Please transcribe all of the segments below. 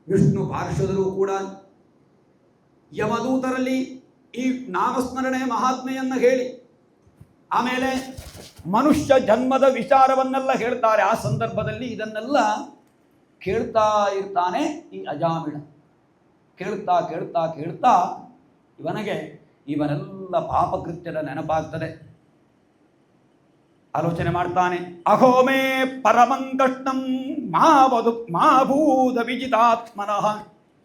ವಿಷ್ಣು ಪಾರ್ಶ್ವದರು ಕೂಡ ಯಮದೂತರಲ್ಲಿ ಈ ನಾಮಸ್ಮರಣೆ ಮಹಾತ್ಮೆಯನ್ನು ಹೇಳಿ ಆಮೇಲೆ ಮನುಷ್ಯ ಜನ್ಮದ ವಿಚಾರವನ್ನೆಲ್ಲ ಹೇಳ್ತಾರೆ. ಆ ಸಂದರ್ಭದಲ್ಲಿ ಇದನ್ನೆಲ್ಲ ಕೇಳ್ತಾ ಇರ್ತಾನೆ ಈ ಅಜಾಮಿಳ. ಕೇಳ್ತಾ ಕೇಳ್ತಾ ಕೇಳ್ತಾ ಇವನೆಲ್ಲ ಪಾಪಕೃತ್ಯದ ನೆನಪಾಗ್ತದೆ. ಆಲೋಚನೆ ಮಾಡ್ತಾನೆ. ಅಹೋಮೇ ಪರಮಂಕೃಷ್ಣಂ ಮಾಭೂತ ವಿಜಿತಾತ್ಮನಃ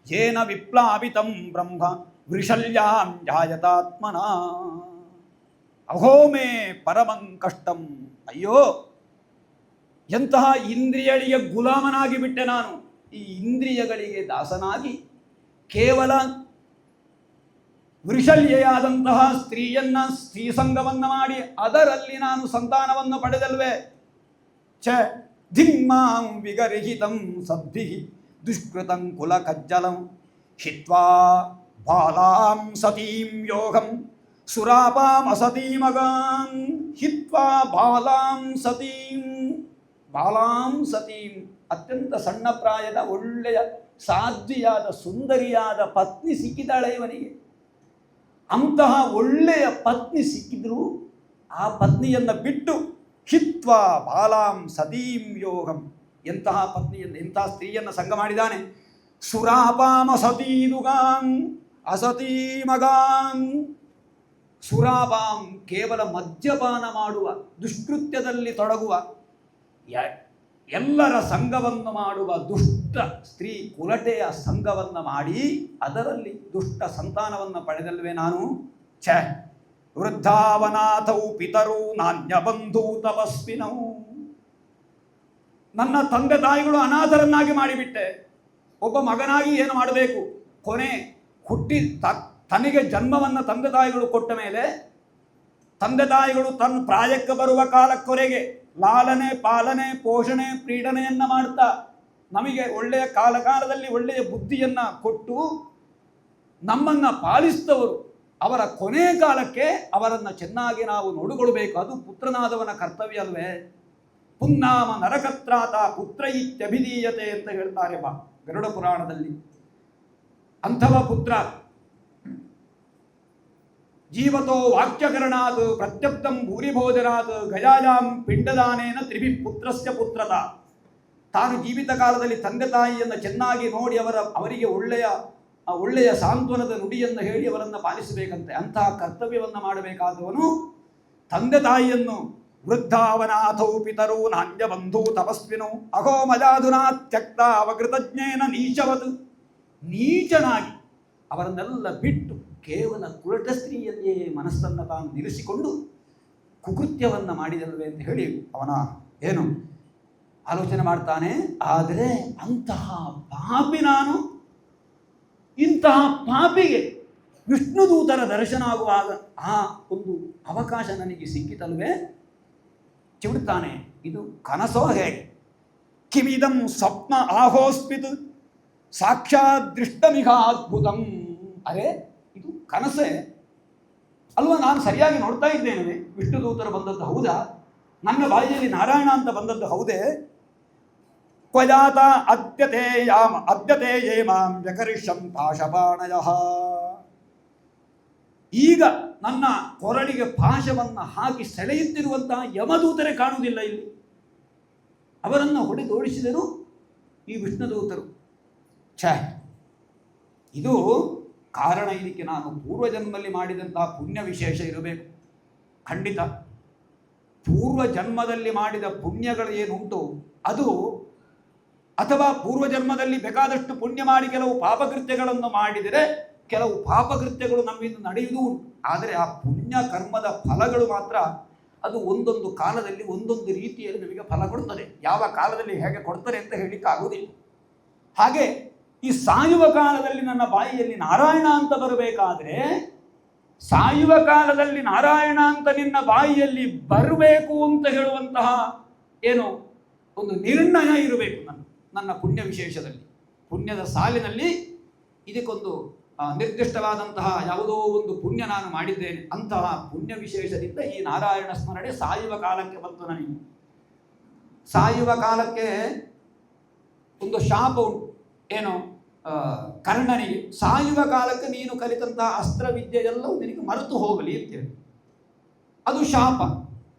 ಯೇನ ವಿಪ್ಲಾವಿತಂ ಬ್ರಹ್ಮ ವೃಷಲ್ಯಾಂ ಜಾಯತಾತ್ಮನ. ಅಹೋಮೇ ಪರಮಂಕಷ್ಟಂ. ಅಯ್ಯೋ, ಎಂತಹ ಇಂದ್ರಿಯಗಳಿಗೆ ಗುಲಾಮನಾಗಿ ಬಿಟ್ಟೆ ನಾನು. ಈ ಇಂದ್ರಿಯಗಳಿಗೆ ದಾಸನಾಗಿ ಕೇವಲ ವೃಷಲ್ಯೆಯಾದಂತಹ ಸ್ತ್ರೀ ಸಂಗವನ್ನು ಮಾಡಿ ಅದರಲ್ಲಿ ನಾನು ಸಂತಾನವನ್ನು ಪಡೆದಲ್ವೇ. ಛ ಧಿಮ್ಮಾಂ ವಿಗರ್ಹಿತಂ ಸದ್ಭಿ ದುಷ್ಕೃತಂ ಕುಲ ಕಜ್ಜಲಂ ಹಿತ್ವಾ ಬಾಲಾಂ ಸತೀಂ ಯೋಗಂ ಸುರಾಪಾಂ ಅಸತೀಮಗಾಂ ಹಿತ್ವಾ ಬಾಲಾಂ ಸತೀಂ. ಅತ್ಯಂತ ಸಣ್ಣ ಪ್ರಾಯದ ಒಳ್ಳೆಯ ಸಾಧ್ವಿಯಾದ ಸುಂದರಿಯಾದ ಪತ್ನಿ ಸಿಕ್ಕಿದ್ದಾಳೆ ಇವನಿಗೆ. ಅಂತಹ ಒಳ್ಳೆಯ ಪತ್ನಿ ಸಿಕ್ಕಿದ್ರು ಆ ಪತ್ನಿಯನ್ನು ಬಿಟ್ಟು ಹಿತ್ವಾ ಬಾಲಾಂ ಸತೀಂ ಯೋಗಂ, ಎಂತಹ ಪತ್ನಿಯನ್ನು ಎಂತಹ ಸ್ತ್ರೀಯನ್ನು ಸಂಗ ಮಾಡಿದ್ದಾನೆ. ಸುರಾಪಾಂ ಅಸತೀದುಗಾಂ ಅಸತೀಮಗಾಂ. ಸುರಾಪಾಂ ಕೇವಲ ಮದ್ಯಪಾನ ಮಾಡುವ, ದುಷ್ಕೃತ್ಯದಲ್ಲಿ ತೊಡಗುವ, ಎಲ್ಲರ ಸಂಘವನ್ನು ಮಾಡುವ ದುಷ್ಟ ಸ್ತ್ರೀ ಕುಲಟೆಯ ಸಂಘವನ್ನು ಮಾಡಿ ಅದರಲ್ಲಿ ದುಷ್ಟ ಸಂತಾನವನ್ನು ಪಡೆದಲ್ವೇ ನಾನು. ಛ ವೃದ್ಧಾವನಾಥೌ ಪಿತರು ನಾಣ್ಯ ಬಂಧು ತಪಸ್ವಿನವು. ನನ್ನ ತಂದೆ ತಾಯಿಗಳು ಅನಾಥರನ್ನಾಗಿ ಮಾಡಿಬಿಟ್ಟೆ. ಒಬ್ಬ ಮಗನಾಗಿ ಏನು ಮಾಡಬೇಕು? ಕೊನೆ ಹುಟ್ಟಿ ತನಗೆ ಜನ್ಮವನ್ನು ತಂದೆ ತಾಯಿಗಳು ಕೊಟ್ಟ ಮೇಲೆ ತಂದೆ ತಾಯಿಗಳು ತನ್ನ ಪ್ರಾಯಕ್ಕೆ ಬರುವ ಕಾಲಕ್ಕೊರೆಗೆ ಲಾಲನೆ ಪಾಲನೆ ಪೋಷಣೆ ಪ್ರೀಡನೆಯನ್ನು ಮಾಡ್ತಾ ನಮಗೆ ಒಳ್ಳೆಯ ಕಾಲಕಾಲದಲ್ಲಿ ಒಳ್ಳೆಯ ಬುದ್ಧಿಯನ್ನು ಕೊಟ್ಟು ನಮ್ಮನ್ನು ಪಾಲಿಸಿದವರು ಅವರ ಕೊನೆ ಕಾಲಕ್ಕೆ ಅವರನ್ನು ಚೆನ್ನಾಗಿ ನಾವು ನೋಡಿಕೊಳ್ಬೇಕು. ಅದು ಪುತ್ರನಾದವನ ಕರ್ತವ್ಯ ಅಲ್ವೇ. ಪುನ್ನಾಮ ನರಕತ್ರಾತ ಪುತ್ರ ಇತ್ಯಭಿಧೀಯತೆ ಅಂತ ಹೇಳ್ತಾರೆ ಗರುಡ ಪುರಾಣದಲ್ಲಿ. ಅಂಥವ ಪುತ್ರ ಜೀವತೋ ವಾಕ್ಯಕರಣಾತ್ ಪ್ರತ್ಯಬ್ಧಂ ಭೂರಿಭೋಜನಾತ್ ಗಜಾಜಾಂ ಪಿಂಡದಾನೇನ ತ್ರಿಭಿ ಪುತ್ರಸ್ಯ ಪುತ್ರತ. ತಾನು ಜೀವಿತ ಕಾಲದಲ್ಲಿ ತಂದೆ ತಾಯಿಯನ್ನು ಚೆನ್ನಾಗಿ ನೋಡಿ ಅವರಿಗೆ ಒಳ್ಳೆಯ ಸಾಂತ್ವನದ ನುಡಿಯನ್ನು ಹೇಳಿ ಅವರನ್ನು ಪಾಲಿಸಬೇಕಂತೆ. ಅಂತಹ ಕರ್ತವ್ಯವನ್ನು ಮಾಡಬೇಕಾದವನು ತಂದೆ ತಾಯಿಯನ್ನು ವೃದ್ಧಾವನಾಥೌ ಪಿತರು ನಾಣ್ಯ ಬಂಧು ತಪಸ್ವಿನೋ ಅಹೋ ಮಜಾಧುನಾ ತ್ಯಕ್ತ ಅವಕೃತಜ್ಞೇನ ನೀಚವದು. ನೀಚನಾಗಿ ಅವರನ್ನೆಲ್ಲ ಬಿಟ್ಟು ಕೇವಲ ಕುಲಟ ಸ್ತ್ರೀಯಲ್ಲಿಯೇ ಮನಸ್ಸನ್ನು ತಾನು ನಿಲ್ಲಿಸಿಕೊಂಡು ಕುಕೃತ್ಯವನ್ನು ಮಾಡಿದಲ್ವೇ ಅಂತ ಹೇಳಿ ಅವನ ಏನು ಆಲೋಚನೆ ಮಾಡ್ತಾನೆ. ಆದರೆ ಅಂತಹ ಪಾಪಿ ನಾನು, ಇಂತಹ ಪಾಪಿಗೆ ವಿಷ್ಣುದೂತರ ದರ್ಶನ ಆಗುವಾಗ ಆ ಒಂದು ಅವಕಾಶ ನನಗೆ ಸಿಕ್ಕಿತಲ್ವೇ. ಚಿಡುತ್ತಾನೆ, ಇದು ಕನಸೋ ಹೇಗೆ? ಕಿಮಿದಂ ಸ್ವಪ್ನ ಆಹೋಸ್ಪಿತ್ ಸಾಕ್ಷಾತ್ ದೃಷ್ಟಮಿಹ ಅದ್ಭುತಂ. ಅರೆ, ಇದು ಕನಸೇ ಅಲ್ವಾ? ನಾನು ಸರಿಯಾಗಿ ನೋಡ್ತಾ ಇದ್ದೇನೆ. ವಿಷ್ಣುದೂತರು ಬಂದದ್ದು ಹೌದಾ? ನನ್ನ ಬಾಯಿಯಲ್ಲಿ ನಾರಾಯಣ ಅಂತ ಬಂದದ್ದು ಹೌದೇ? ಕ್ವಜಾತ ಅದ್ಯತೆ ಯೇಮಾಂ ವ್ಯಕರಿಷ್ಯಂ ಪಾಶಪಾಣಯಃ. ಈಗ ನನ್ನ ಕೊರಳಿಗೆ ಪಾಶವನ್ನು ಹಾಕಿ ಸೆಳೆಯುತ್ತಿರುವಂತಹ ಯಮದೂತರೇ ಕಾಣುವುದಿಲ್ಲ ಇಲ್ಲಿ. ಅವರನ್ನು ಹೊಡೆದೋಡಿಸಿದರು ಈ ವಿಷ್ಣುದೂತರು. ಇದು ಕಾರಣ. ಇದಕ್ಕೆ ನಾನು ಪೂರ್ವಜನ್ಮದಲ್ಲಿ ಮಾಡಿದಂತಹ ಪುಣ್ಯ ವಿಶೇಷ ಇರಬೇಕು. ಖಂಡಿತ ಪೂರ್ವಜನ್ಮದಲ್ಲಿ ಮಾಡಿದ ಪುಣ್ಯಗಳು ಏನುಂಟು ಅದು, ಅಥವಾ ಪೂರ್ವಜನ್ಮದಲ್ಲಿ ಬೇಕಾದಷ್ಟು ಪುಣ್ಯ ಮಾಡಿ ಕೆಲವು ಪಾಪಕೃತ್ಯಗಳನ್ನು ಮಾಡಿದರೆ ಕೆಲವು ಪಾಪಕೃತ್ಯಗಳು ನಮ್ಮಿಂದ ನಡೆಯುವುದು ಉಂಟು. ಆದರೆ ಆ ಪುಣ್ಯ ಕರ್ಮದ ಫಲಗಳು ಮಾತ್ರ ಅದು ಒಂದೊಂದು ಕಾಲದಲ್ಲಿ ಒಂದೊಂದು ರೀತಿಯಲ್ಲಿ ನಮಗೆ ಫಲ ಕೊಡ್ತದೆ. ಯಾವ ಕಾಲದಲ್ಲಿ ಹೇಗೆ ಕೊಡ್ತಾರೆ ಅಂತ ಹೇಳಲಿಕ್ಕೆ ಆಗುವುದಿಲ್ಲ. ಹಾಗೆ ಈ ಸಾಯುವ ಕಾಲದಲ್ಲಿ ನನ್ನ ಬಾಯಿಯಲ್ಲಿ ನಾರಾಯಣ ಅಂತ ಬರಬೇಕಾದ್ರೆ, ಸಾಯುವ ಕಾಲದಲ್ಲಿ ನಾರಾಯಣ ಅಂತ ನಿನ್ನ ಬಾಯಿಯಲ್ಲಿ ಬರಬೇಕು ಅಂತ ಹೇಳುವಂತಹ ಏನು ಒಂದು ನಿರ್ಣಯ ಇರಬೇಕು ನನ್ನ ಪುಣ್ಯ ವಿಶೇಷದಲ್ಲಿ, ಪುಣ್ಯದ ಸಾಲಿನಲ್ಲಿ. ಇದಕ್ಕೊಂದು ನಿರ್ದಿಷ್ಟವಾದಂತಹ ಯಾವುದೋ ಒಂದು ಪುಣ್ಯ ನಾನು ಮಾಡಿದ್ದೇನೆ, ಅಂತಹ ಪುಣ್ಯ ವಿಶೇಷದಿಂದ ಈ ನಾರಾಯಣ ಸ್ಮರಣೆ ಸಾಯುವ ಕಾಲಕ್ಕೆ ಬಂತು ನನಗೆ. ಸಾಯುವ ಕಾಲಕ್ಕೆ ಒಂದು ಶಾಪ ಉಂಟು. ಏನು? ಕರ್ಣನಿಗೆ ಸಾಯುವ ಕಾಲಕ್ಕೆ ನೀನು ಕಲಿತಂತಹ ಅಸ್ತ್ರವಿದ್ಯೆ ಎಲ್ಲವೂ ನಿನಗೆ ಮರೆತು ಹೋಗಲಿ ಅಂತೇಳಿ. ಅದು ಶಾಪ.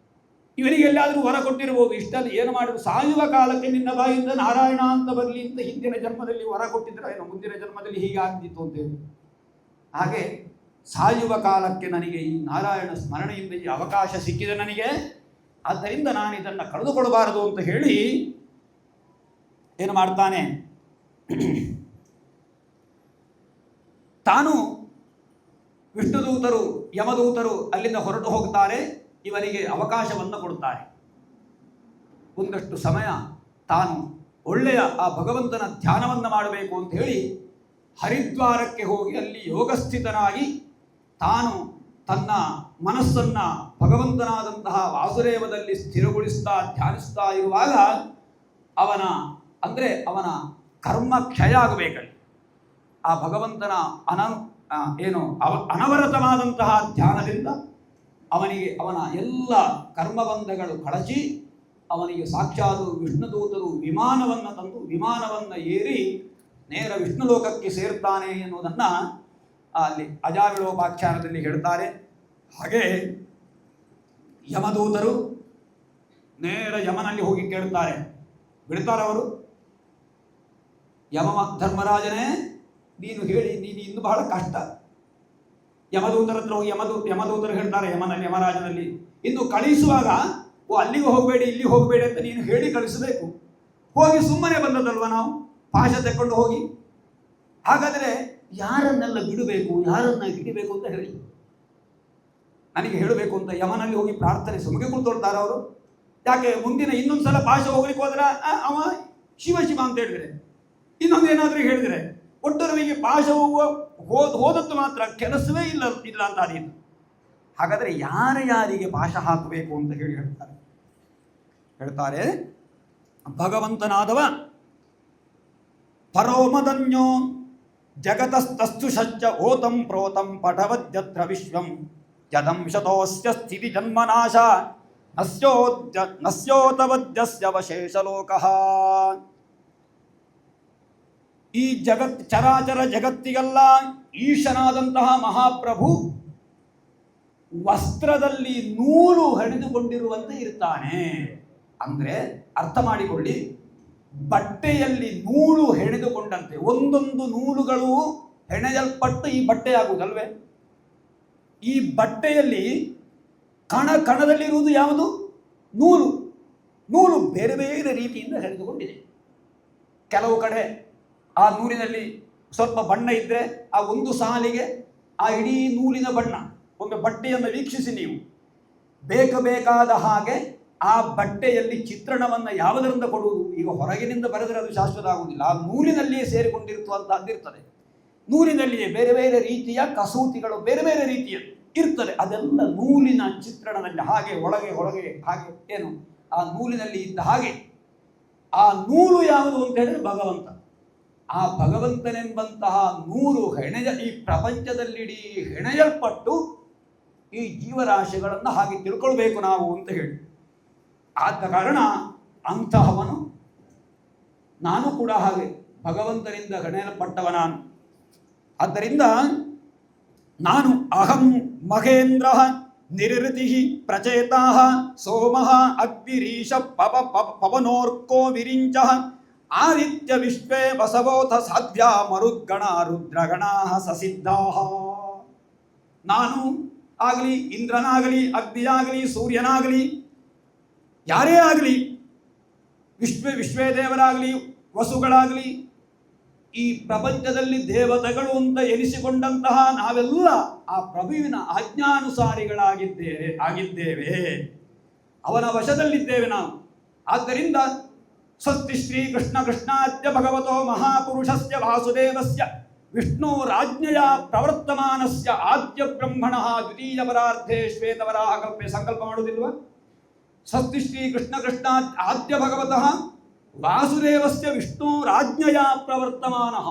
ಇವನಿಗೆ ಎಲ್ಲಾದರೂ ವರ ಕೊಟ್ಟಿರ್ಬೋದು, ಇಷ್ಟಲ್ಲಿ ಏನು ಮಾಡಿದ್ರು ಸಾಯುವ ಕಾಲಕ್ಕೆ ನಿನ್ನ ಬಾಯಿಂದ ನಾರಾಯಣ ಅಂತ ಬರಲಿ ಅಂತ ಹಿಂದಿನ ಜನ್ಮದಲ್ಲಿ ವರ ಕೊಟ್ಟಿದ್ರೆ ಏನೋ ಮುಂದಿನ ಜನ್ಮದಲ್ಲಿ ಹೀಗಾಗ್ತಿತ್ತು ಅಂತೇಳಿ. ಹಾಗೆ ಸಾಯುವ ಕಾಲಕ್ಕೆ ನನಗೆ ಈ ನಾರಾಯಣ ಸ್ಮರಣೆಯಿಂದ ಈ ಅವಕಾಶ ಸಿಕ್ಕಿದೆ ನನಗೆ, ಆದ್ದರಿಂದ ನಾನು ಇದನ್ನು ಕಳೆದುಕೊಡಬಾರದು ಅಂತ ಹೇಳಿ ಏನು ಮಾಡ್ತಾನೆ, ತಾನು ವಿಷ್ಣುದೂತರು ಯಮದೂತರು ಅಲ್ಲಿಂದ ಹೊರಟು ಹೋಗ್ತಾರೆ, ಇವನಿಗೆ ಅವಕಾಶವನ್ನು ಕೊಡುತ್ತಾರೆ. ಒಂದಷ್ಟು ಸಮಯ ತಾನು ಒಳ್ಳೆಯ ಆ ಭಗವಂತನ ಧ್ಯಾನವನ್ನು ಮಾಡಬೇಕು ಅಂತ ಹೇಳಿ ಹರಿದ್ವಾರಕ್ಕೆ ಹೋಗಿ ಅಲ್ಲಿ ಯೋಗಸ್ಥಿತನಾಗಿ ತಾನು ತನ್ನ ಮನಸ್ಸನ್ನು ಭಗವಂತನಾದಂತಹ ವಾಸುದೇವದಲ್ಲಿ ಸ್ಥಿರಗೊಳಿಸ್ತಾ ಧ್ಯಾನಿಸ್ತಾ ಇರುವಾಗ ಅವನ ಕರ್ಮ ಕ್ಷಯ ಆಗಬೇಕಲ್ಲಿ. ಆ ಭಗವಂತನ ಅನವರತವಾದಂತಹ ಧ್ಯಾನದಿಂದ ಅವನಿಗೆ ಅವನ ಎಲ್ಲ ಕರ್ಮಬಂಧಗಳು ಕಳಚಿ ಅವನಿಗೆ ಸಾಕ್ಷಾತ್ ವಿಷ್ಣುದೂತರು ವಿಮಾನವನ್ನು ತಂದು ವಿಮಾನವನ್ನು ಏರಿ ನೇರ ವಿಷ್ಣು ಲೋಕಕ್ಕೆ ಸೇರ್ತಾನೆ ಎನ್ನುವುದನ್ನು ಅಲ್ಲಿ ಅಜಾವಿಳೋಪಾಖ್ಯಾನದಲ್ಲಿ ಹೇಳ್ತಾರೆ. ಹಾಗೆ ಯಮದೂತರು ನೇರ ಯಮನಲ್ಲಿ ಹೋಗಿ ಕೇಳ್ತಾರೆ, ಬಿಡ್ತಾರವರು, ಧರ್ಮರಾಜನೇ ನೀನು ಹೇಳಿ, ನೀನು ಇನ್ನು ಬಹಳ ಕಷ್ಟ. ಯಮದೂತರ ಹತ್ರ ಹೋಗಿ ಯಮದೂತರು ಹೇಳ್ತಾರೆ ಯಮರಾಜನಲ್ಲಿ, ಇನ್ನು ಕಳಿಸುವಾಗ ಅಲ್ಲಿಗೆ ಹೋಗಬೇಡಿ ಇಲ್ಲಿಗೆ ಹೋಗಬೇಡಿ ಅಂತ ನೀನು ಹೇಳಿ ಕಳಿಸಬೇಕು. ಹೋಗಿ ಸುಮ್ಮನೆ ಬಂದದಲ್ವ ನಾವು, ಪಾಶ ತೆಕ್ಕೊಂಡು ಹೋಗಿ. ಹಾಗಾದರೆ ಯಾರನ್ನೆಲ್ಲ ಬಿಡಬೇಕು, ಯಾರನ್ನ ಹಿಡಿಬೇಕು ಅಂತ ಹೇಳಿ ನನಗೆ ಹೇಳಬೇಕು ಅಂತ ಯಮನಲ್ಲಿ ಹೋಗಿ ಪ್ರಾರ್ಥನೆ ಸುಮಗೆ ಕೂತ್ಕೊಳ್ತಾರೆ ಅವರು. ಯಾಕೆ ಮುಂದಿನ ಇನ್ನೊಂದ್ಸಲ ಪಾಶ ಹೋಗ್ಲಿಕ್ಕೆ ಹೋದ್ರೆ ಅವ ಶಿವ ಅಂತ ಹೇಳಿದ್ರೆ, ಇನ್ನೊಂದು ಏನಾದರೂ ಹೇಳಿದರೆ ಒಟ್ಟರವಿಗೆ ಪಾಶ ಹೋದದ್ದು ಮಾತ್ರ ಕೆಲಸವೇ ಇಲ್ಲ ಅಂತ ಅದೇನು. ಹಾಗಾದರೆ ಯಾರಿಗೆ ಪಾಶ ಹಾಕಬೇಕು ಅಂತ ಹೇಳ್ತಾರೆ ಭಗವಂತನಾದವ ಪರೋಮದನ್ಯೋ ಜಗತಸ್ತಸ್ತು ಶಚ್ಚ ಓತಂ ಪ್ರೋತಂ ಪಟವದ್ಯತ್ರ ವಿಶ್ವಂ ಯದಂಶತೋಸ್ಯ ಸ್ಥಿತಿ ಜನ್ಮನಾಶ ನಸ್ಯೋತವದ್ಯಸ್ಯ ವಶೇಷಲೋಕಃ. ಈ ಚರಾಚರ ಜಗತ್ತಿಗೆಲ್ಲ ಈಶನಾದಂತಹ ಮಹಾಪ್ರಭು ವಸ್ತ್ರದಲ್ಲಿ ನೂಲು ಹೆಣೆದುಕೊಂಡಿರುವಂತೆ ಇರ್ತಾನೆ. ಅಂದರೆ ಅರ್ಥ ಮಾಡಿಕೊಳ್ಳಿ, ಬಟ್ಟೆಯಲ್ಲಿ ನೂಲು ಹೆಣೆದುಕೊಂಡಂತೆ ಒಂದೊಂದು ನೂಲುಗಳು ಹೆಣೆಯಲ್ಪಟ್ಟು ಈ ಬಟ್ಟೆ ಆಗುವುದಲ್ವೇ. ಈ ಬಟ್ಟೆಯಲ್ಲಿ ಕಣದಲ್ಲಿರುವುದು ಯಾವುದು? ನೂಲು ಬೇರೆ ಬೇರೆ ರೀತಿಯಿಂದ ಹೆಣೆದುಕೊಂಡಿದೆ. ಕೆಲವು ಕಡೆ ಆ ನೂಲಿನಲ್ಲಿ ಸ್ವಲ್ಪ ಬಣ್ಣ ಇದ್ದರೆ ಆ ಒಂದು ಸಾಲಿಗೆ ಆ ಇಡೀ ನೂಲಿನ ಬಣ್ಣ. ಒಮ್ಮೆ ಬಟ್ಟೆಯನ್ನು ವೀಕ್ಷಿಸಿ ನೀವು, ಬೇಕಾದ ಹಾಗೆ ಆ ಬಟ್ಟೆಯಲ್ಲಿ ಚಿತ್ರಣವನ್ನು ಯಾವುದರಿಂದ ಕೊಡುವುದು. ಈಗ ಹೊರಗಿನಿಂದ ಬರೆದರೆ ಅದು ಶಾಶ್ವತ ಆಗುವುದಿಲ್ಲ, ಆ ನೂಲಿನಲ್ಲಿಯೇ ಸೇರಿಕೊಂಡಿರುವಂತಹದ್ದಿರ್ತದೆ. ನೂಲಿನಲ್ಲಿಯೇ ಬೇರೆ ಬೇರೆ ರೀತಿಯ ಕಸೂತಿಗಳು ಬೇರೆ ಬೇರೆ ರೀತಿಯ ಇರ್ತದೆ. ಅದೆಲ್ಲ ನೂಲಿನ ಚಿತ್ರಣದಲ್ಲಿ ಹಾಗೆ ಒಳಗೆ ಹಾಗೆ ಏನು ಆ ನೂಲಿನಲ್ಲಿ ಇದ್ದ ಹಾಗೆ. ಆ ನೂಲು ಯಾವುದು ಅಂತ ಹೇಳಿದ್ರೆ ಭಗವಂತ. ಆ ಭಗವಂತನೆಂಬಂತಹ ನೂಲು ಈ ಪ್ರಪಂಚದಲ್ಲಿಡೀ ಹೆಣೆಯಲ್ಪಟ್ಟು ಈ ಜೀವರಾಶಿಗಳನ್ನು ಹಾಗೆ ತಿಳ್ಕೊಳ್ಬೇಕು ನಾವು ಅಂತ ಹೇಳಿ. ಆದ ಕಾರಣ ಅಂತಹವನು ನಾನು ಕೂಡ ಹಾಗೆ ಭಗವಂತನಿಂದ ಹೆಣೆಯಲ್ಪಟ್ಟವ ನಾನು. ಆದ್ದರಿಂದ ನಾನು ಅಹಂ ಮಹೇಂದ್ರ ನಿರೃತಿ ಪ್ರಚೇತಾ ಸೋಮ ಅಗ್ನಿರೀಶ ಪವನೋರ್ಕೋ ವಿರಿಂಚ ಆದಿತ್ಯ ವಿಶ್ವೇ ಬಸವೋಥ ಸಾಧ್ಯ ಮರುದ್ಗಣ ರುದ್ರಗಣಾ ಸಸಿದ್ಧಾ. ನಾನು ಆಗಲಿ, ಇಂದ್ರನಾಗಲಿ, ಅಗ್ನಿಯಾಗಲಿ, ಸೂರ್ಯನಾಗಲಿ, ಯಾರೇ ಆಗಲಿ, ವಿಶ್ವೇ ದೇವರಾಗಲಿ, ವಸುಗಳಾಗಲಿ, ಈ ಪ್ರಪಂಚದಲ್ಲಿ ದೇವತೆಗಳು ಅಂತ ಎನಿಸಿಕೊಂಡಂತಹ ನಾವೆಲ್ಲ ಆ ಪ್ರಭುವಿನ ಆಗಿದ್ದೇವೆ. ಅವನ ವಶದಲ್ಲಿದ್ದೇವೆ ನಾವು. ಆದ್ದರಿಂದ ಸ್ವಸ್ತಿ ಶ್ರೀ ಕೃಷ್ಣ ಕೃಷ್ಣಾದ್ಯ ಭಗವತೋ ಮಹಾಪುರುಷಸ್ಯ ವಾಸುದೇವಸ್ಯ ವಿಷ್ಣುರಾಜ್ಞೆಯ ಪ್ರವರ್ತಮಾನಸ್ಯ ಆದ್ಯ ಬ್ರಹ್ಮಣಃ ದ್ವಿತೀಯ ಪರಾರ್ಧೇ ಶ್ವೇತವರಾಹ ಕಲ್ಪೆ. ಸಂಕಲ್ಪ ಮಾಡುವುದಿಲ್ವ? ಸ್ವಸ್ತಿ ಶ್ರೀ ಕೃಷ್ಣ ಕೃಷ್ಣ ಆದ್ಯ ಭಗವತಃ ವಾಸುದೇವಸ್ಯ ವಿಷ್ಣುರಾಜ್ಞೆಯ ಪ್ರವರ್ತಮಾನಃ.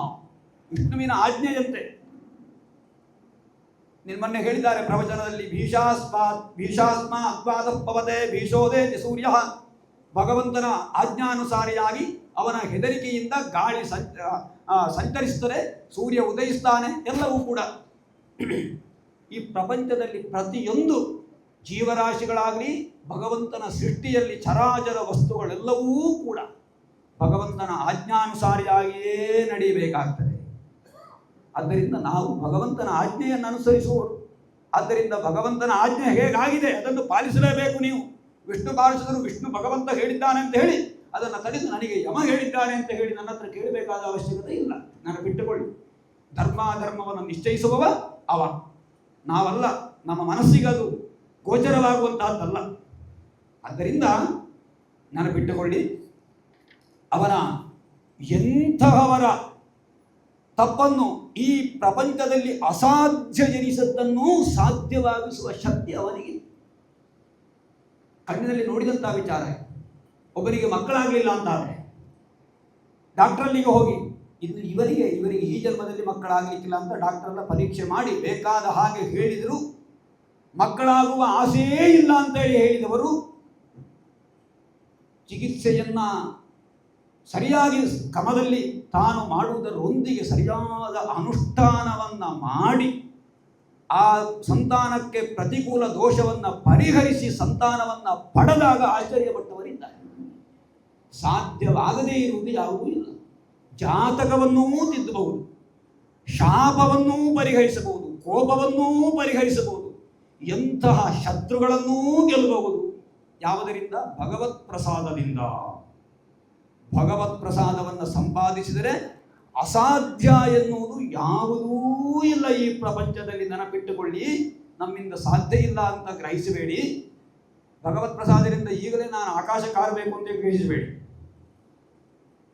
ವಿಷ್ಣುವಿನ ಆಜ್ಞೆಯಂತೆ ನಿಮ್ಮನ್ನೇ ಹೇಳಿದ್ದಾರೆ ಪ್ರವಚನದಲ್ಲಿ, ಭೀಷಾಸ್ಮಾತ್ವಾದ ಪವತೆ ಭೀಷೋದೇತಿ ಸೂರ್ಯ. ಭಗವಂತನ ಆಜ್ಞಾನುಸಾರಿಯಾಗಿ ಅವನ ಹೆದರಿಕೆಯಿಂದ ಗಾಳಿ ಸಂಚರಿಸುತ್ತದೆ, ಸೂರ್ಯ ಉದಯಿಸ್ತಾನೆ. ಎಲ್ಲವೂ ಕೂಡ ಈ ಪ್ರಪಂಚದಲ್ಲಿ ಪ್ರತಿಯೊಂದು ಜೀವರಾಶಿಗಳಾಗಲಿ ಭಗವಂತನ ಸೃಷ್ಟಿಯಲ್ಲಿ ಚರಾಚರ ವಸ್ತುಗಳೆಲ್ಲವೂ ಕೂಡ ಭಗವಂತನ ಆಜ್ಞಾನುಸಾರಿಯಾಗಿಯೇ ನಡೆಯಬೇಕಾಗ್ತದೆ. ಆದ್ದರಿಂದ ನಾವು ಭಗವಂತನ ಆಜ್ಞೆಯನ್ನು ಅನುಸರಿಸುವವರು. ಆದ್ದರಿಂದ ಭಗವಂತನ ಆಜ್ಞೆ ಹೇಗಾಗಿದೆ ಅದನ್ನು ಪಾಲಿಸಲೇಬೇಕು. ನೀವು ವಿಷ್ಣು ಪಾಲಿಸಿದರು, ವಿಷ್ಣು ಭಗವಂತ ಹೇಳಿದ್ದಾನೆ ಅಂತ ಹೇಳಿ ಅದನ್ನು ತಡೆದು ನನಗೆ ಯಮ ಹೇಳಿದ್ದಾನೆ ಅಂತ ಹೇಳಿ ನನ್ನ ಹತ್ರ ಕೇಳಬೇಕಾದ ಅವಶ್ಯಕತೆ ಇಲ್ಲ. ನಾನು ಬಿಟ್ಟುಕೊಳ್ಳಿ. ಧರ್ಮವನ್ನು ನಿಶ್ಚಯಿಸುವವ ಅವ, ನಾವಲ್ಲ. ನಮ್ಮ ಮನಸ್ಸಿಗೆ ಅದು ಗೋಚರವಾಗುವಂತಹದ್ದಲ್ಲ. ಆದ್ದರಿಂದ ನಾನು ಬಿಟ್ಟುಕೊಳ್ಳಿ. ಅವನ ಎಂತಹವರ ತಪ್ಪನ್ನು ಈ ಪ್ರಪಂಚದಲ್ಲಿ ಅಸಾಧ್ಯ ಜನಿಸದ್ದನ್ನು ಸಾಧ್ಯವಾಗಿಸುವ ಶಕ್ತಿ ಅವನಿಗೆ. ಕಣ್ಣಿನಲ್ಲಿ ನೋಡಿದಂತಹ ವಿಚಾರ. ಒಬ್ಬರಿಗೆ ಮಕ್ಕಳಾಗಲಿಲ್ಲ ಅಂತಾದರೆ ಡಾಕ್ಟ್ರಲ್ಲಿಗೆ ಹೋಗಿ ಇವರಿಗೆ ಈ ಜನ್ಮದಲ್ಲಿ ಮಕ್ಕಳಾಗಲಿಕ್ಕಿಲ್ಲ ಅಂತ ಡಾಕ್ಟರ್ನ ಪರೀಕ್ಷೆ ಮಾಡಿ ಬೇಕಾದ ಹಾಗೆ ಹೇಳಿದರು. ಮಕ್ಕಳಾಗುವ ಆಸೆಯೇ ಇಲ್ಲ ಅಂತೇಳಿ ಹೇಳಿದವರು ಚಿಕಿತ್ಸೆಯನ್ನ ಸರಿಯಾಗಿ ಕ್ರಮದಲ್ಲಿ ತಾನು ಮಾಡುವುದರೊಂದಿಗೆ ಸರಿಯಾದ ಅನುಷ್ಠಾನವನ್ನು ಮಾಡಿ ಆ ಸಂತಾನಕ್ಕೆ ಪ್ರತಿಕೂಲ ದೋಷವನ್ನು ಪರಿಹರಿಸಿ ಸಂತಾನವನ್ನು ಪಡೆದಾಗ ಆಶ್ಚರ್ಯಪಟ್ಟವರಿದ್ದಾರೆ. ಸಾಧ್ಯವಾಗದೇ ಇರುವುದು ಯಾವುದೂ ಇಲ್ಲ. ಜಾತಕವನ್ನೂ ತಿದ್ದಬಹುದು, ಶಾಪವನ್ನೂ ಪರಿಹರಿಸಬಹುದು, ಕೋಪವನ್ನೂ ಪರಿಹರಿಸಬಹುದು, ಎಂತಹ ಶತ್ರುಗಳನ್ನೂ ಗೆಲ್ಲಬಹುದು. ಯಾವುದರಿಂದ? ಭಗವತ್ ಪ್ರಸಾದದಿಂದ. ಭಗವತ್ ಪ್ರಸಾದವನ್ನು ಸಂಪಾದಿಸಿದರೆ ಅಸಾಧ್ಯ ಎನ್ನುವುದು ಯಾವುದೂ ಇಲ್ಲ ಈ ಪ್ರಪಂಚದಲ್ಲಿ. ನೆನಪಿಟ್ಟುಕೊಳ್ಳಿ, ನಮ್ಮಿಂದ ಸಾಧ್ಯ ಇಲ್ಲ ಅಂತ ಗ್ರಹಿಸಬೇಡಿ. ಭಗವತ್ ಪ್ರಸಾದದಿಂದ ಈಗಲೇ ನಾನು ಆಕಾಶ ಕಾರಬೇಕು ಅಂತ ಗ್ರಹಿಸಬೇಡಿ.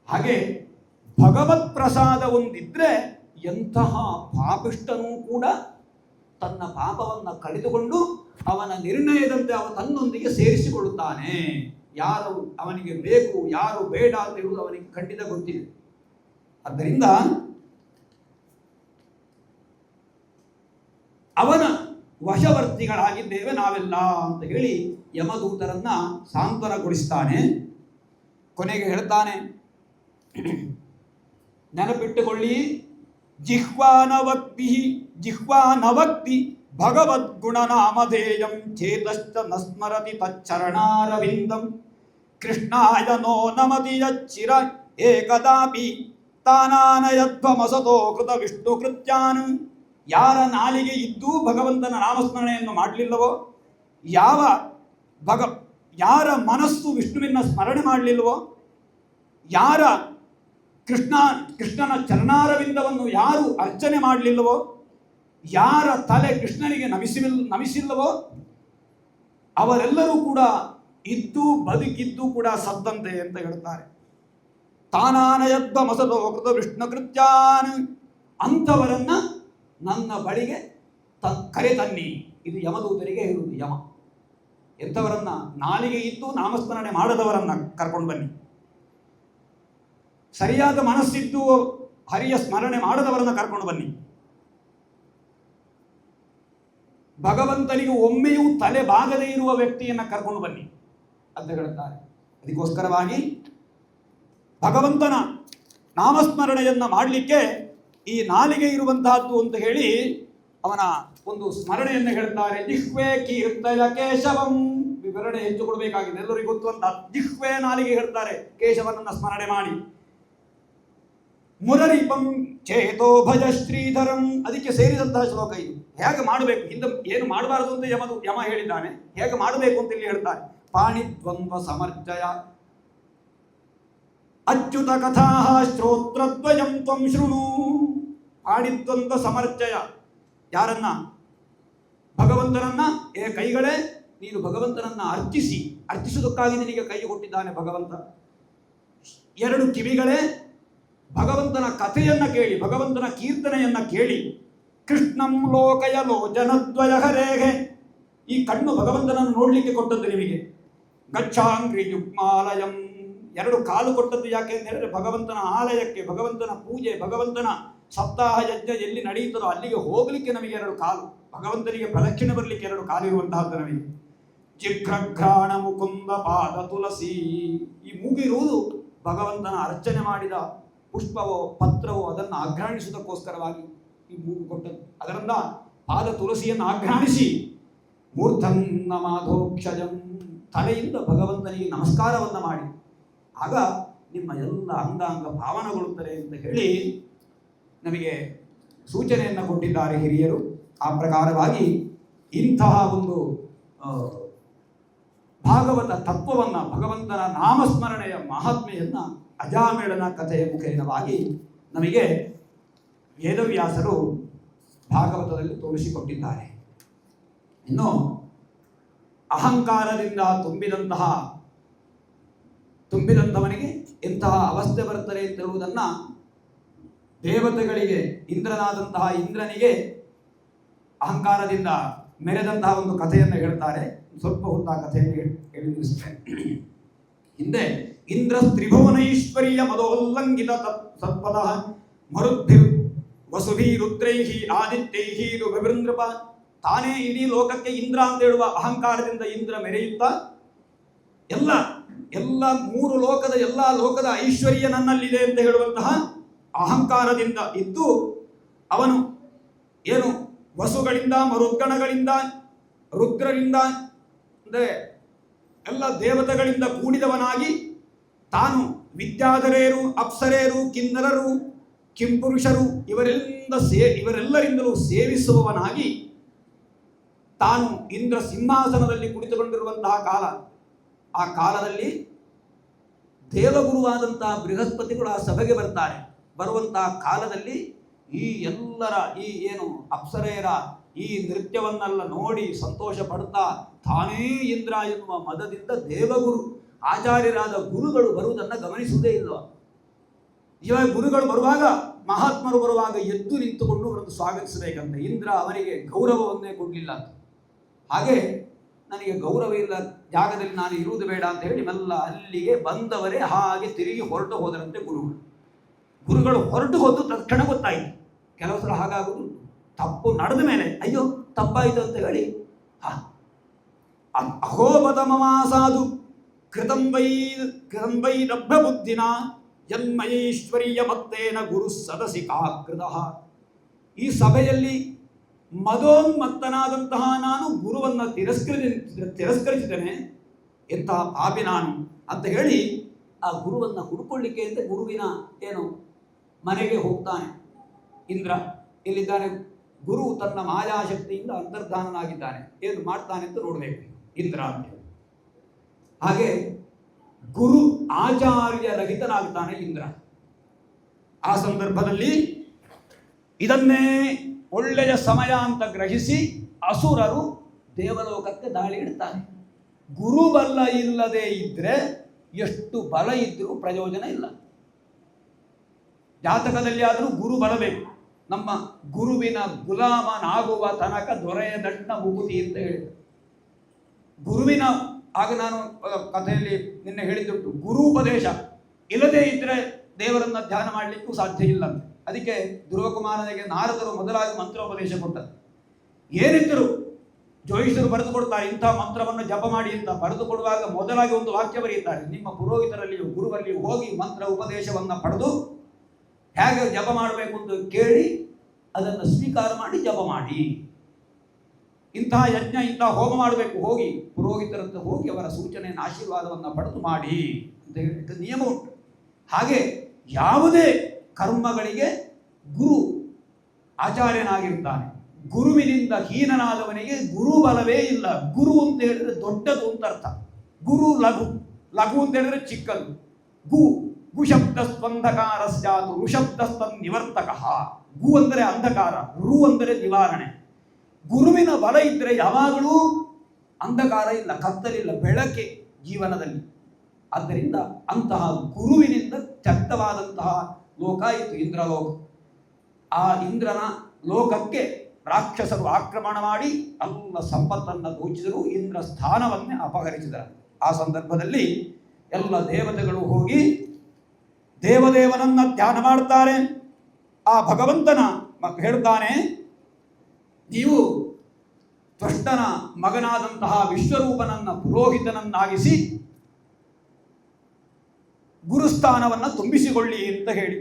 ಹಾಗೆ ಭಗವತ್ ಪ್ರಸಾದ ಒಂದಿದ್ರೆ ಎಂತಹ ಪಾಪಿಷ್ಟನೂ ಕೂಡ ತನ್ನ ಪಾಪವನ್ನು ಕಳೆದುಕೊಂಡು ಅವನ ನಿರ್ಣಯದಂತೆ ಅವನು ತನ್ನೊಂದಿಗೆ ಸೇರಿಸಿಕೊಳ್ಳುತ್ತಾನೆ. ಯಾರು ಅವನಿಗೆ ಬೇಕು, ಯಾರು ಬೇಡ ಅಂತ ಹೇಳುವುದು ಅವನಿಗೆ ಖಂಡಿತ ಗೊತ್ತಿದೆ. ಆದ್ದರಿಂದ ಅವನ ವಶವರ್ತಿಗಳಾಗಿದ್ದೇವೆ ನಾವೆಲ್ಲ ಅಂತ ಹೇಳಿ ಯಮದೂತರನ್ನ ಸಾಂತ್ವನಗೊಳಿಸ್ತಾನೆ. ಕೊನೆಗೆ ಹೇಳ್ತಾನೆ, ನೆನಪಿಟ್ಟುಕೊಳ್ಳಿ, ಜಿಹ್ವಾನವಕ್ತಿ ಭಗವದ್ಗುಣನಾಮಧೇಯಂ ಚೇತಶ್ಚ ನಸ್ಮರತಿ ತಚ್ಚರಣಾರವಿಂದಂ ಕೃಷ್ಣಾಯ ನೋ ನಮತಿ ಯಚ್ಚಿರ ಏಕದಾಪಿ ತಾನಾನಯಧ್ವಮಸತೋ ಕೃತ ವಿಷ್ಣು ಕೃತ್ಯಾನ್. ಯಾರ ನಾಲಿಗೆ ಇದ್ದೂ ಭಗವಂತನ ನಾಮಸ್ಮರಣೆಯನ್ನು ಮಾಡಲಿಲ್ಲವೋ, ಯಾರ ಮನಸ್ಸು ವಿಷ್ಣುವಿನ ಸ್ಮರಣೆ ಮಾಡಲಿಲ್ಲವೋ, ಯಾರ ಕೃಷ್ಣನ ಚರಣಾರವಿಂದವನ್ನು ಯಾರು ಅರ್ಚನೆ ಮಾಡಲಿಲ್ಲವೋ, ಯಾರ ತಲೆ ಕೃಷ್ಣನಿಗೆ ನಮಿಸಿಲ್ಲವೋ ಅವರೆಲ್ಲರೂ ಕೂಡ ಇದ್ದು ಬದುಕಿದ್ದು ಕೂಡ ಸದ್ದಂತೆ ಅಂತ ಹೇಳ್ತಾರೆ. ತಾನಾನಯದ್ವ ಮಸದೋ ಕೃತ ವಿಷ್ಣು ಕೃತ್ಯಾನ್. ಅಂಥವರನ್ನ ನನ್ನ ಬಳಿಗೆ ಕರೆ ತನ್ನಿ. ಇದು ಯಮದೂತರಿಗೆ ಹೇಳುವುದು ಯಮ. ಎಂಥವರನ್ನ? ನಾಲಿಗೆ ಇದ್ದು ನಾಮಸ್ಮರಣೆ ಮಾಡದವರನ್ನ ಕರ್ಕೊಂಡು ಬನ್ನಿ. ಸರಿಯಾದ ಮನಸ್ಸಿದ್ದು ಹರಿಯ ಸ್ಮರಣೆ ಮಾಡದವರನ್ನ ಕರ್ಕೊಂಡು ಬನ್ನಿ. ಭಗವಂತನಿಗೆ ಒಮ್ಮೆಯೂ ತಲೆ ಬಾಗದೇ ಇರುವ ವ್ಯಕ್ತಿಯನ್ನ ಕರ್ಕೊಂಡು ಬನ್ನಿ ಅಂತ ಹೇಳ್ತಾರೆ. ಅದಕ್ಕೋಸ್ಕರವಾಗಿ ಭಗವಂತನ ನಾಮಸ್ಮರಣೆಯನ್ನ ಮಾಡಲಿಕ್ಕೆ ಈ ನಾಲಿಗೆ ಇರುವಂತಹದ್ದು ಅಂತ ಹೇಳಿ ಅವನ ಒಂದು ಸ್ಮರಣೆಯನ್ನು ಹೇಳ್ತಾರೆ. ಜಿಹ್ವೆ ಕೀರ್ತಯ ಕೇಶವಂ. ವಿವರಣೆ ಹೆಚ್ಚು ಕೊಡಬೇಕಾಗಿದೆ, ಎಲ್ಲರಿಗೂ ಗೊತ್ತುವಂತ ಜಿಹ್ವೆ ನಾಲಿಗೆ ಹೇಳ್ತಾರೆ, ಕೇಶವನನ್ನ ಸ್ಮರಣೆ ಮಾಡಿ. ಮುರರಿಪಂ ಚೇತೋ ಭಜ ಶ್ರೀಧರಂ. ಅದಕ್ಕೆ ಸೇರಿದಂತಹ ಶ್ಲೋಕ ಇದು. ಹೇಗೆ ಮಾಡಬೇಕು, ಹಿಂದೆ ಏನು ಮಾಡಬಾರದು ಅಂತ ಯಮ ಹೇಳಿದ್ದಾನೆ, ಹೇಗೆ ಮಾಡಬೇಕು ಅಂತ ಇಲ್ಲಿ ಹೇಳ್ತಾರೆ. ಪಾಣಿದ್ವಂದ್ವ ಸಮರ್ಜಯ ಅಚ್ಯುತ ಕಥಾ ಶ್ರೋತ್ರದ್ವಯಂ ತ್ವಂ ಶೃಣು. ಪಾಣಿದ್ವಂದ್ವ ಸಮರ್ಜಯ. ಯಾರನ್ನ? ಭಗವಂತನನ್ನ. ಕೈಗಳೇ, ನೀನು ಭಗವಂತನನ್ನ ಅರ್ಚಿಸುವುದಕ್ಕಾಗಿ ನಿನಗೆ ಕೈ ಕೊಟ್ಟಿದ್ದಾನೆ ಭಗವಂತ. ಎರಡು ಕಿವಿಗಳೇ, ಭಗವಂತನ ಕಥೆಯನ್ನ ಕೇಳಿ, ಭಗವಂತನ ಕೀರ್ತನೆಯನ್ನ ಕೇಳಿ. ಕೃಷ್ಣಂ ಲೋಕಯ ಲೋಚನದ್ವಯ ಹರೇಗೆ. ಈ ಕಣ್ಣು ಭಗವಂತನನ್ನು ನೋಡ್ಲಿಕ್ಕೆ ಕೊಟ್ಟದ್ದು ನಿಮಗೆ. ಗಚ್ಛಾಂಗ್ರಿ ಯುಗ್ಮಾಲಯಂ. ಎರಡು ಕಾಲು ಕೊಟ್ಟದ್ದು ಯಾಕೆ ಅಂತ ಹೇಳಿದ್ರೆ ಭಗವಂತನ ಆಲಯಕ್ಕೆ, ಭಗವಂತನ ಪೂಜೆ, ಭಗವಂತನ ಸಪ್ತಾಹ ಯಜ್ಞ ಎಲ್ಲಿ ನಡೆಯುತ್ತದೋ ಅಲ್ಲಿಗೆ ಹೋಗ್ಲಿಕ್ಕೆ ನಮಗೆ ಎರಡು ಕಾಲು. ಭಗವಂತನಿಗೆ ಪ್ರದಕ್ಷಿಣೆ ಬರಲಿಕ್ಕೆ ಎರಡು ಕಾಲು ಇರುವಂತಹದ್ದು ನಮಗೆ. ಜಿಘ್ರಘ್ರಾಣ ಮುಕುಂದ ಪಾದ ತುಳಸಿ. ಈ ಮೂಗಿರುವುದು ಭಗವಂತನ ಅರ್ಚನೆ ಮಾಡಿದ ಪುಷ್ಪವೋ ಪತ್ರವೋ ಅದನ್ನು ಆಘ್ರಾಣಿಸುವುದಕ್ಕೋಸ್ಕರವಾಗಿ ಈ ಮೂಗು ಕೊಟ್ಟದ್ದು. ಅದರಿಂದ ಪಾದ ತುಳಸಿಯನ್ನು ಆಘ್ರಾಣಿಸಿ ಮೂರ್ಧನ್ನ ಮಾಧೋಕ್ಷಜಂ, ತಲೆಯಿಂದ ಭಗವಂತನಿಗೆ ನಮಸ್ಕಾರವನ್ನು ಮಾಡಿ, ಆಗ ನಿಮ್ಮ ಎಲ್ಲ ಅಂಗಾಂಗ ಪಾವನಗೊಳ್ಳುತ್ತದೆ ಅಂತ ಹೇಳಿ ನಮಗೆ ಸೂಚನೆಯನ್ನು ಕೊಟ್ಟಿದ್ದಾರೆ ಹಿರಿಯರು. ಆ ಪ್ರಕಾರವಾಗಿ ಇಂತಹ ಒಂದು ಭಾಗವತ ತತ್ವವನ್ನು, ಭಗವಂತನ ನಾಮಸ್ಮರಣೆಯ ಮಹಾತ್ಮೆಯನ್ನು ಅಜಾಮೇಳನ ಕಥೆಯ ಮುಖೇನವಾಗಿ ನಮಗೆ ವೇದವ್ಯಾಸರು ಭಾಗವತದಲ್ಲಿ ತೋರಿಸಿಕೊಟ್ಟಿದ್ದಾರೆ. ಇನ್ನು ಅಹಂಕಾರದಿಂದ ತುಂಬಿದಂಥವನಿಗೆ ಇಂತಹ ಅವಸ್ಥೆ ಬರುತ್ತದೆ ಅಂತ ಹೇಳುವುದನ್ನು ದೇವತೆಗಳಿಗೆ ಇಂದ್ರನಾದಂತಹ ಇಂದ್ರನಿಗೆ ಅಹಂಕಾರದಿಂದ ಮೆರೆದಂತಹ ಒಂದು ಕಥೆಯನ್ನು ಹೇಳ್ತಾರೆ. ಸ್ವಲ್ಪ ಹೊತ್ತ ಕಥೆಯನ್ನು ಹೇಳಿ ನಿಲ್ಲಿಸ್ತೇನೆ. ಹಿಂದೆ ಇಂದ್ರ ತ್ರಿಭುವನೈಶ್ವರ್ಯ ಮದೋಲ್ಲಂಘಿತ ಸತ್ಪದ ಮರುದ್ಭಿರ್ ವಸುಭಿ ರುದ್ರೈಹಿ ಆದಿತ್ಯೈಹಿ ರುಭಿನೃಪ, ತಾನೇ ಇಡೀ ಲೋಕಕ್ಕೆ ಇಂದ್ರ ಅಂತ ಹೇಳುವ ಅಹಂಕಾರದಿಂದ ಇಂದ್ರ ಮೆರೆಯುತ್ತಾ ಎಲ್ಲ ಮೂರು ಲೋಕದ ಎಲ್ಲ ಲೋಕದ ಐಶ್ವರ್ಯ ನನ್ನಲ್ಲಿದೆ ಅಂತ ಹೇಳುವಂತಹ ಅಹಂಕಾರದಿಂದ ಇದ್ದು ಅವನು ಏನು ವಸುಗಳಿಂದ ಮರುದ್ಗಣಗಳಿಂದ ರುದ್ರರಿಂದ ಅಂದರೆ ಎಲ್ಲ ದೇವತೆಗಳಿಂದ ಕೂಡಿದವನಾಗಿ ತಾನು ವಿದ್ಯಾಧರೇರು ಅಪ್ಸರೇರು ಕಿನ್ನರರು ಕಿಂಪುರುಷರು ಇವರೆಲ್ಲರಿಂದಲೂ ಸೇವಿಸುವವನಾಗಿ ತಾನು ಇಂದ್ರ ಸಿಂಹಾಸನದಲ್ಲಿ ಕುಳಿತುಕೊಂಡಿರುವಂತಹ ಕಾಲ, ಆ ಕಾಲದಲ್ಲಿ ದೇವಗುರುವಾದಂತಹ ಬೃಹಸ್ಪತಿಗಳು ಆ ಸಭೆಗೆ ಬರ್ತಾರೆ. ಬರುವಂತಹ ಕಾಲದಲ್ಲಿ ಈ ಎಲ್ಲರ ಈ ಏನು ಅಪ್ಸರೆಯರ ಈ ನೃತ್ಯವನ್ನೆಲ್ಲ ನೋಡಿ ಸಂತೋಷ ಪಡ್ತಾ ತಾನೇ ಇಂದ್ರ ಎನ್ನುವ ಮದದಿಂದ ದೇವಗುರು ಆಚಾರ್ಯರಾದ ಗುರುಗಳು ಬರುವುದನ್ನು ಗಮನಿಸುವುದೇ ಇಲ್ವ. ಇವಾಗ ಗುರುಗಳು ಬರುವಾಗ, ಮಹಾತ್ಮರು ಬರುವಾಗ ಎದ್ದು ನಿಂತುಕೊಂಡು ಅವರನ್ನು ಸ್ವಾಗತಿಸಬೇಕಂತೆ. ಇಂದ್ರ ಅವರಿಗೆ ಗೌರವವನ್ನೇ ಕೊಡಲಿಲ್ಲ ಅಂತ. ಹಾಗೆ ನನಗೆ ಗೌರವ ಇಲ್ಲ ಜಾಗದಲ್ಲಿ ನಾನು ಇರುವುದು ಬೇಡ ಅಂತ ಹೇಳಿ ಮೆಲ್ಲ ಅಲ್ಲಿಗೆ ಬಂದವರೇ ಹಾಗೆ ತಿರುಗಿ ಹೊರಟು ಹೋದರಂತೆ ಗುರುಗಳು ಹೊರಟು ಹೋದ್ದು ತಕ್ಷಣ ಗೊತ್ತಾಯಿತು. ಕೆಲವು ಸಲ ಹಾಗಾಗುವುದು, ತಪ್ಪು ನಡೆದ ಮೇಲೆ ಅಯ್ಯೋ ತಪ್ಪಾಯಿತು ಅಂತ ಹೇಳಿ ಅಹೋಪತಮಮಾಸಾದು ಕೃತಂ ವೈ ಲಭ್ಯ ಬುದ್ಧಿನ ಜನ್ಮೈಶ್ವರ್ಯ ಮತ್ತೇನ ಗುರು ಸದಸಿ ಕಾಕೃತ. ಈ ಸಭೆಯಲ್ಲಿ ಮದೋನ್ಮತ್ತನಾದಂತಹ ನಾನು ಗುರುವನ್ನು ತಿರಸ್ಕರಿಸಿದ್ದೇನೆ, ಎಂತಹ ಪಾಪಿ ನಾನು ಅಂತ ಹೇಳಿ ಆ ಗುರುವನ್ನು ಹುಡುಕೊಳ್ಳಿಕ್ಕೆ ಅಂತ ಗುರುವಿನ ಏನು ಮನೆಗೆ ಹೋಗ್ತಾನೆ ಇಂದ್ರ. ಇಲ್ಲಿದ್ದಾನೆ ಗುರು, ತನ್ನ ಮಾಯಾಶಕ್ತಿಯಿಂದ ಅಂತರ್ಧಾನನಾಗಿದ್ದಾನೆ, ಏನು ಮಾಡ್ತಾನೆ ಅಂತ ನೋಡಬೇಕು ಇಂದ್ರ ಅಂತ. ಹಾಗೆ ಗುರು ಆಚಾರ್ಯ ರಹಿತನಾಗ್ತಾನೆ ಇಂದ್ರ. ಆ ಸಂದರ್ಭದಲ್ಲಿ ಇದನ್ನೇ ಒಳ್ಳೆಯ ಸಮಯ ಅಂತ ಗ್ರಹಿಸಿ ಅಸುರರು ದೇವಲೋಕಕ್ಕೆ ದಾಳಿ ಇಡ್ತಾರೆ. ಗುರುಬಲ ಇಲ್ಲದೆ ಇದ್ದರೆ ಎಷ್ಟು ಬಲ ಇದ್ದರೂ ಪ್ರಯೋಜನ ಇಲ್ಲ. ಜಾತಕದಲ್ಲಿ ಆದರೂ ಗುರು ಬರಬೇಕು. ನಮ್ಮ ಗುರುವಿನ ಗುಲಾಮನಾಗುವ ತನಕ ದೊರೆಯದಣ್ಣ ಮುಗುತಿ ಅಂತ ಹೇಳಿದರು. ಗುರುವಿನ ಆಗ ನಾನು ಕಥೆಯಲ್ಲಿ ನಿನ್ನೆ ಹೇಳಿದ್ದುಂಟು, ಗುರುಪದೇಶ ಇಲ್ಲದೇ ಇದ್ದರೆ ದೇವರನ್ನು ಧ್ಯಾನ ಮಾಡಲಿಕ್ಕೂ ಸಾಧ್ಯ ಇಲ್ಲ ಅಂತ. ಅದಕ್ಕೆ ಧ್ರುವಕುಮಾರನಿಗೆ ನಾರದರು ಮೊದಲಾಗಿ ಮಂತ್ರೋಪದೇಶ ಕೊಟ್ಟರು. ಏನಿದ್ದರು ಜೋಯಿಸರು ಬರೆದು ಕೊಡ್ತಾರೆ, ಇಂಥ ಮಂತ್ರವನ್ನು ಜಪ ಮಾಡಿ ಅಂತ ಬರೆದು ಕೊಡುವಾಗ ಮೊದಲಾಗಿ ಒಂದು ವಾಕ್ಯ ಬರೆಯುತ್ತಾರೆ, ನಿಮ್ಮ ಪುರೋಹಿತರಲ್ಲಿಯೂ ಗುರುವಲ್ಲಿಯೂ ಹೋಗಿ ಮಂತ್ರ ಉಪದೇಶವನ್ನು ಪಡೆದು ಹೇಗೆ ಜಪ ಮಾಡಬೇಕು ಅಂತ ಕೇಳಿ ಅದನ್ನು ಸ್ವೀಕಾರ ಮಾಡಿ ಜಪ ಮಾಡಿ. ಇಂತಹ ಯಜ್ಞ ಇಂತಹ ಹೋಮ ಮಾಡಬೇಕು, ಹೋಗಿ ಪುರೋಹಿತರಂತ ಹೋಗಿ ಅವರ ಸೂಚನೆಯನ್ನು ಆಶೀರ್ವಾದವನ್ನು ಪಡೆದು ಮಾಡಿ ಅಂತ ಹೇಳಿದ ನಿಯಮ ಉಂಟು. ಹಾಗೆ ಯಾವುದೇ ಕರ್ಮಗಳಿಗೆ ಗುರು ಆಚಾರ್ಯನಾಗಿರ್ತಾನೆ. ಗುರುವಿನಿಂದ ಹೀನನಾದವನಿಗೆ ಗುರುಬಲವೇ ಇಲ್ಲ. ಗುರು ಅಂತ ಹೇಳಿದ್ರೆ ದೊಡ್ಡದು ಅಂತ ಅರ್ಥ. ಗುರು ಲಘು, ಲಘು ಅಂತ ಹೇಳಿದ್ರೆ ಚಿಕ್ಕದು. ಗು ಶಬ್ದಸ್ಪಂಧಕಾರ ಸ್ಯಾತು ಋಶಬ್ದಸ್ತನ್ ನಿವರ್ತಕ. ಗು ಅಂದರೆ ಅಂಧಕಾರ, ರು ಅಂದರೆ ನಿವಾರಣೆ. ಗುರುವಿನ ಬಲ ಇದ್ದರೆ ಯಾವಾಗಲೂ ಅಂಧಕಾರ ಇಲ್ಲ, ಕತ್ತಲಿಲ್ಲ, ಬೆಳಕೆ ಜೀವನದಲ್ಲಿ. ಆದ್ದರಿಂದ ಅಂತಹ ಗುರುವಿನಿಂದ ತ್ಯಕ್ತವಾದಂತಹ ಲೋಕ ಇತ್ತು ಇಂದ್ರಲೋಕ. ಆ ಇಂದ್ರನ ಲೋಕಕ್ಕೆ ರಾಕ್ಷಸರು ಆಕ್ರಮಣ ಮಾಡಿ ಎಲ್ಲ ಸಂಪತ್ತನ್ನು ದೋಚಿದರು, ಇಂದ್ರ ಸ್ಥಾನವನ್ನೇ ಅಪಹರಿಸಿದರು. ಆ ಸಂದರ್ಭದಲ್ಲಿ ಎಲ್ಲ ದೇವತೆಗಳು ಹೋಗಿ ದೇವದೇವನನ್ನ ಧ್ಯಾನ ಮಾಡ್ತಾರೆ. ಆ ಭಗವಂತನ ಹೇಳ್ತಾನೆ, ನೀವು ತ್ವಷ್ಟನ ಮಗನಾದಂತಹ ವಿಶ್ವರೂಪನನ್ನ ಪುರೋಹಿತನನ್ನಾಗಿಸಿ ಗುರುಸ್ಥಾನವನ್ನು ತುಂಬಿಸಿಕೊಳ್ಳಿ ಅಂತ ಹೇಳಿ.